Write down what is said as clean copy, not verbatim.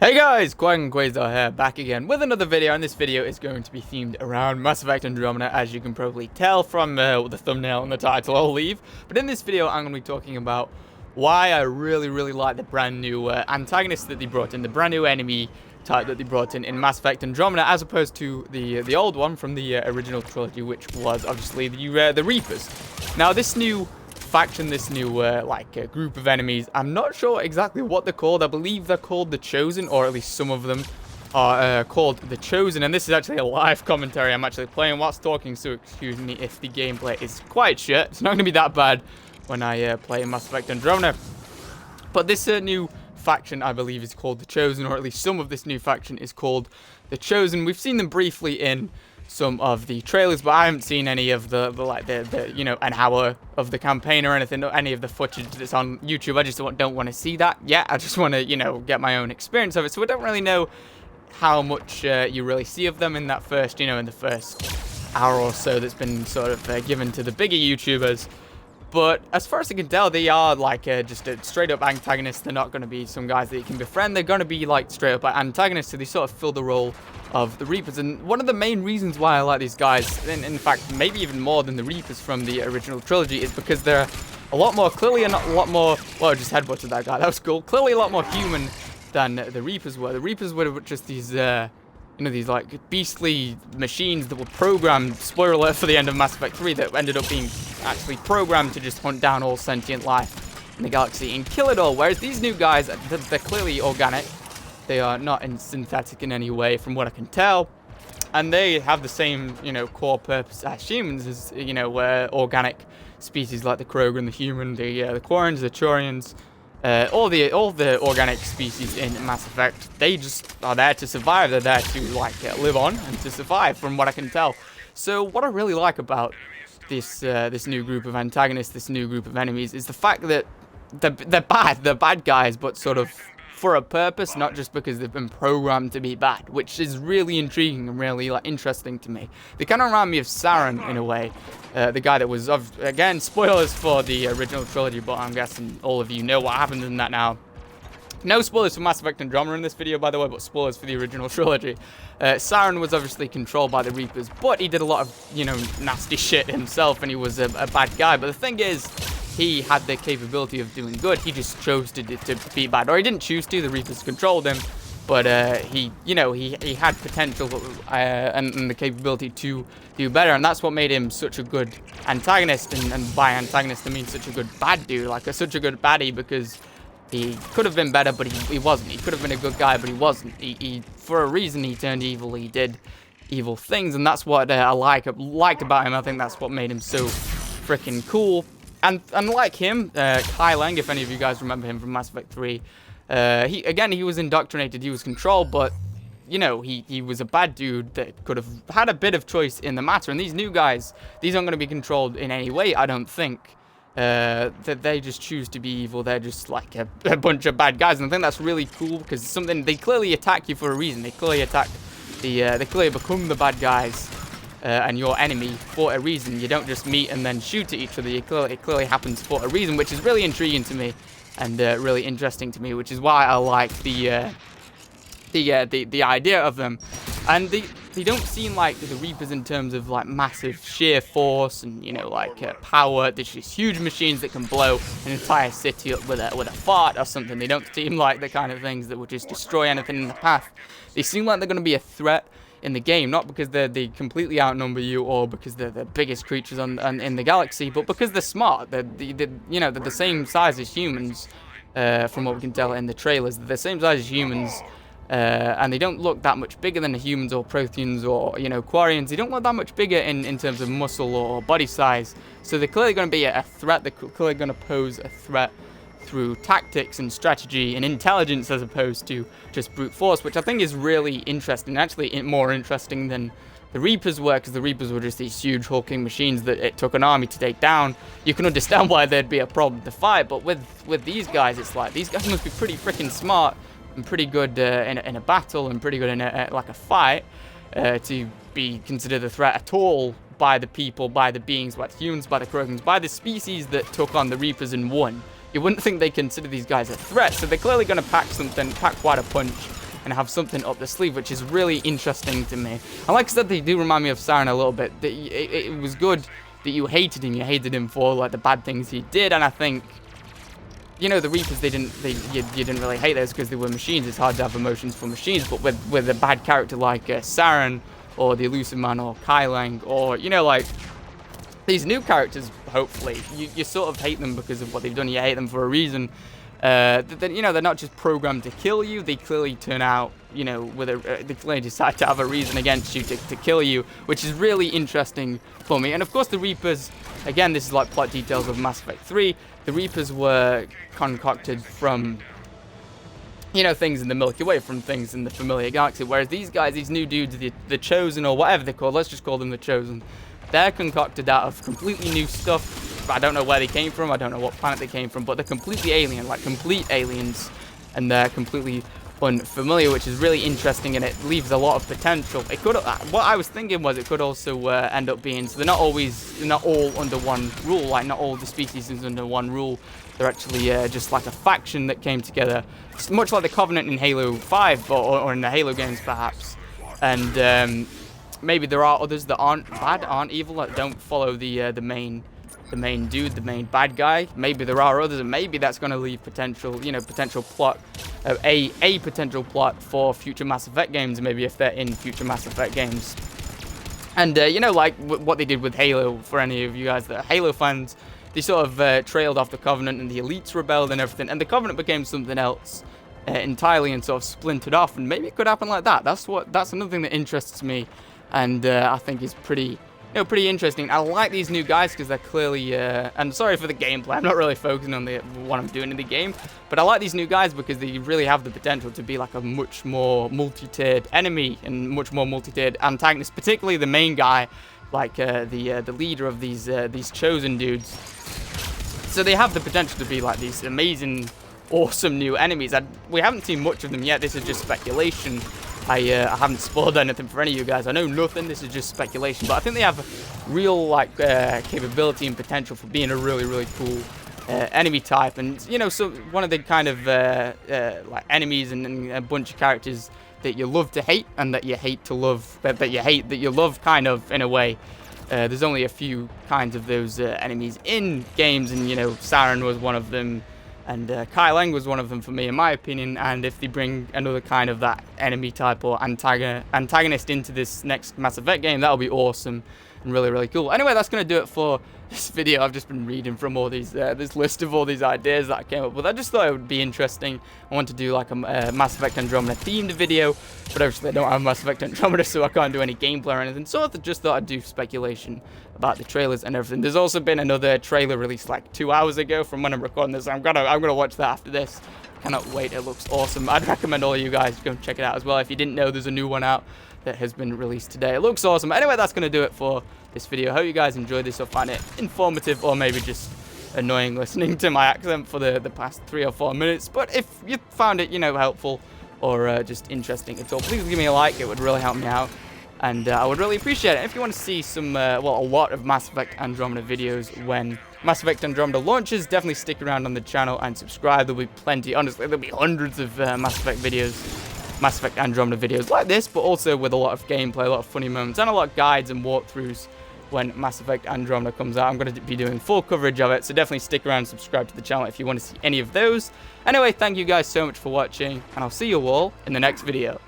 Hey guys, Quigon Quasar here, back again with another video, and this video is going to be themed around Mass Effect Andromeda, as you can probably tell from the thumbnail and the title I'll leave. But in this video, I'm going to be talking about why I really like the brand new antagonist that they brought in, the brand new enemy type that they brought in Mass Effect Andromeda, as opposed to the old one from the original trilogy, which was obviously the Reapers. Now, this new faction, this new group of enemies, I'm not sure exactly what they're called. I believe they're called the Chosen, or at least some of them are called the Chosen. And this is actually a live commentary I'm actually playing whilst talking, so excuse me if the gameplay is quite shit. It's not going to be that bad when I play Mass Effect Andromeda. But this new faction, I believe, is called the Chosen, or at least some of this new faction is called the Chosen. We've seen them briefly in some of the trailers, but I haven't seen any of the an hour of the campaign or anything, or any of the footage that's on YouTube. I just don't want to see that yet. I just want to, get my own experience of it. So I don't really know how much you really see of them in that first, in the first hour or so that's been sort of given to the bigger YouTubers. But as far as I can tell, they are just a straight-up antagonist. They're not going to be some guys that you can befriend. They're going to be straight-up antagonists, so they sort of fill the role of the Reapers. And one of the main reasons why I like these guys, in fact, maybe even more than the Reapers from the original trilogy, is because they're a lot more, clearly a lot more, well, I just headbutted that guy, that was cool, clearly a lot more human than the Reapers were. The Reapers were just these, these beastly machines that were programmed, spoiler alert for the end of Mass Effect 3, that ended up being actually programmed to just hunt down all sentient life in the galaxy and kill it all. Whereas these new guys, they're clearly organic. They are not synthetic in any way, from what I can tell. And they have the same, core purpose as humans, as, organic species like the Krogan, the human, the Quarrens, the Turians, all the organic species in Mass Effect. They just are there to survive. They're there to live on and to survive, from what I can tell. So what I really like about this new group of antagonists, this new group of enemies, is the fact that they're bad guys, but sort of for a purpose, not just because they've been programmed to be bad, which is really intriguing and really interesting to me. They kind of remind me of Saren in a way, the guy that was, again, spoilers for the original trilogy, but I'm guessing all of you know what happened in that now. No spoilers for Mass Effect Andromeda in this video, by the way, but spoilers for the original trilogy. Saren was obviously controlled by the Reapers, but he did a lot of, nasty shit himself, and he was a bad guy. But the thing is, he had the capability of doing good. He just chose to be bad, or he didn't choose to. The Reapers controlled him, but he had potential and the capability to do better, and that's what made him such a good antagonist. And by antagonist, I mean such a good bad dude, such a good baddie, because he could have been better, but he wasn't. He could have been a good guy, but he wasn't. He for a reason, he turned evil. He did evil things, and that's what I liked about him. I think that's what made him so freaking cool. And like him, Kai Lang, if any of you guys remember him from Mass Effect 3, he was indoctrinated, he was controlled, but, he was a bad dude that could have had a bit of choice in the matter. And these new guys, these aren't going to be controlled in any way, I don't think. That they just choose to be evil. They're just like a bunch of bad guys. And I think that's really cool, because they clearly attack you for a reason. They clearly attack they clearly become the bad guys. And your enemy for a reason. You don't just meet and then shoot at each other. It clearly happens for a reason, which is really intriguing to me and really interesting to me, which is why I like the idea of them. And they don't seem like the Reapers in terms of massive sheer force and power. There's just huge machines that can blow an entire city up with a fart or something. They don't seem like the kind of things that would just destroy anything in the path. They seem like they're going to be a threat in the game, not because they completely outnumber you or because they're the biggest creatures in the galaxy, but because they're smart. They're the same size as humans, from what we can tell in the trailers. They're the same size as humans, and they don't look that much bigger than the humans or Protheans or Quarians. They don't look that much bigger in terms of muscle or body size. So they're clearly going to be a threat. They're clearly going to pose a threat through tactics and strategy and intelligence, as opposed to just brute force, which I think is really interesting, actually more interesting than the Reapers were, because the Reapers were just these huge hulking machines that it took an army to take down. You can understand why there'd be a problem to fight, but with these guys, it's like, these guys must be pretty freaking smart and pretty good in a battle and pretty good in a fight, to be considered a threat at all by the people, by the beings, by the humans, by the Krogans, by the species that took on the Reapers and won. You wouldn't think they consider these guys a threat, so they're clearly going to pack quite a punch and have something up the sleeve, which is really interesting to me. And like I said, they do remind me of Siren a little bit. It was good that you hated him for like the bad things he did, and I think, you know, the Reapers, you didn't really hate those because they were machines. It's hard to have emotions for machines, but with a bad character like Siren, or the Elusive Man, or Kailang, or, you know, like these new characters, hopefully, you sort of hate them because of what they've done. You hate them for a reason. You know, they're not just programmed to kill you. They clearly turn out, you know, they clearly decide to have a reason against you to kill you, which is really interesting for me. And of course, the Reapers, again, this is like plot details of Mass Effect 3. The Reapers were concocted from, you know, things in the Milky Way, from things in the familiar galaxy. Whereas these guys, these new dudes, the Chosen, or whatever they're called, let's just call them the Chosen, they're concocted out of completely new stuff. I don't know where they came from. I don't know what planet they came from, but they're completely alien, like complete aliens, and they're completely unfamiliar, which is really interesting, and it leaves a lot of potential. It could, what I was thinking was, it could also end up being, so they're not all under one rule. Like, not all the species is under one rule. They're actually just like a faction that came together, much like the Covenant in Halo 5 or in the Halo games, perhaps. And maybe there are others that aren't bad, aren't evil, that don't follow the main dude, the main bad guy. Maybe there are others, and maybe that's going to leave potential, you know, potential plot, a potential plot for future Mass Effect games, maybe if they're in future Mass Effect games. And, you know, like what they did with Halo, for any of you guys that are Halo fans, they sort of trailed off the Covenant, and the Elites rebelled and everything, and the Covenant became something else entirely, and sort of splintered off, and maybe it could happen like that. That's another thing that interests me, and I think is pretty interesting. I like these new guys because they're clearly, and sorry for the gameplay, I'm not really focusing on what I'm doing in the game, but I like these new guys because they really have the potential to be like a much more multi-tiered enemy and much more multi-tiered antagonist, particularly the main guy, like the leader of these Chosen dudes. So they have the potential to be like these amazing, awesome new enemies. We haven't seen much of them yet. This is just speculation. I haven't spoiled anything for any of you guys. I know nothing. This is just speculation. But I think they have real like capability and potential for being a really, really cool enemy type. And, you know, so one of the kind of like enemies and a bunch of characters that you love to hate and that you hate to love, that you love kind of in a way. There's only a few kinds of those enemies in games, and, you know, Siren was one of them. And Kailang was one of them for me, in my opinion. And if they bring another kind of that enemy type or antagonist into this next Mass Effect game, that'll be awesome and really, really cool. Anyway, that's going to do it for this video. I've just been reading from all these, this list of all these ideas that I came up with. I just thought it would be interesting. I want to do like a Mass Effect Andromeda themed video, but obviously I don't have Mass Effect Andromeda, so I can't do any gameplay or anything. So I just thought I'd do speculation about the trailers and everything. There's also been another trailer released like 2 hours ago from when I'm recording this. I'm gonna watch that after this. Cannot wait. It looks awesome. I'd recommend all of you guys go and check it out as well. If you didn't know, there's a new one out that has been released today. It looks awesome. Anyway, that's going to do it for this video. Hope you guys enjoyed this or find it informative, or maybe just annoying listening to my accent for the past 3 or 4 minutes. But if you found it, you know, helpful or just interesting at all, please give me a like. It would really help me out, and I would really appreciate it. If you want to see some, well, a lot of Mass Effect Andromeda videos when Mass Effect Andromeda launches, definitely stick around on the channel and subscribe. There'll be plenty. Honestly, there'll be hundreds of Mass Effect videos, Mass Effect Andromeda videos like this, but also with a lot of gameplay, a lot of funny moments, and a lot of guides and walkthroughs when Mass Effect Andromeda comes out. I'm going to be doing full coverage of it, so definitely stick around and subscribe to the channel if you want to see any of those. Anyway, thank you guys so much for watching, and I'll see you all in the next video.